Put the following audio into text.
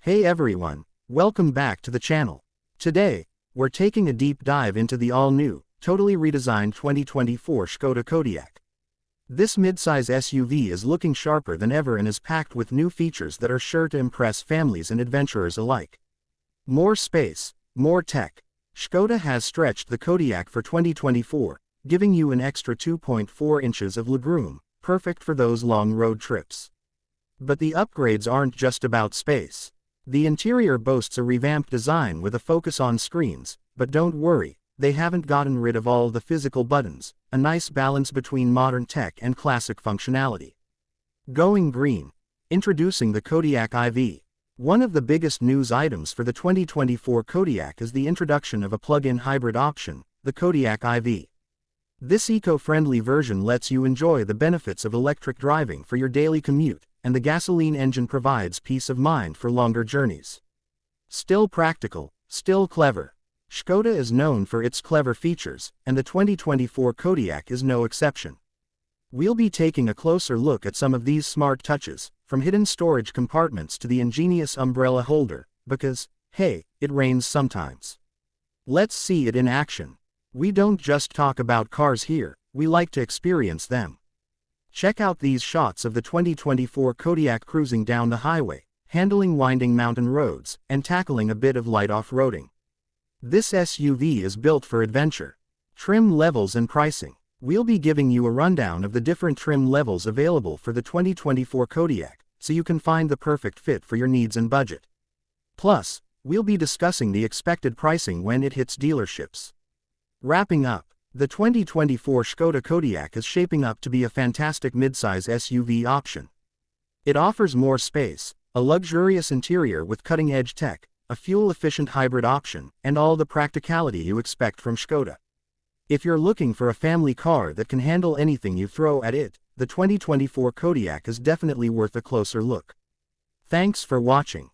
Hey everyone, welcome back to the channel. Today, we're taking a deep dive into the all-new, totally redesigned 2024 Skoda Kodiaq. This midsize SUV is looking sharper than ever and is packed with new features that are sure to impress families and adventurers alike. More space, more tech. Skoda has stretched the Kodiaq for 2024, giving you an extra 2.4 inches of legroom, perfect for those long road trips. But the upgrades aren't just about space. The interior boasts a revamped design with a focus on screens, but don't worry, they haven't gotten rid of all the physical buttons, a nice balance between modern tech and classic functionality. Going green. Introducing the Kodiaq IV. One of the biggest news items for the 2024 Kodiaq is the introduction of a plug-in hybrid option, the Kodiaq IV. This eco-friendly version lets you enjoy the benefits of electric driving for your daily commute, and the gasoline engine provides peace of mind for longer journeys. Still practical, still clever. Skoda is known for its clever features, and the 2024 Kodiaq is no exception. We'll be taking a closer look at some of these smart touches, from hidden storage compartments to the ingenious umbrella holder, because, hey, it rains sometimes. Let's see it in action. We don't just talk about cars here, we like to experience them. Check out these shots of the 2024 Kodiaq cruising down the highway, handling winding mountain roads, and tackling a bit of light off-roading. This SUV is built for adventure. Trim levels and pricing. We'll be giving you a rundown of the different trim levels available for the 2024 Kodiaq, so you can find the perfect fit for your needs and budget. Plus, we'll be discussing the expected pricing when it hits dealerships. Wrapping up, the 2024 Skoda Kodiaq is shaping up to be a fantastic midsize SUV option. It offers more space, a luxurious interior with cutting-edge tech, a fuel-efficient hybrid option, and all the practicality you expect from Skoda. If you're looking for a family car that can handle anything you throw at it, the 2024 Kodiaq is definitely worth a closer look. Thanks for watching.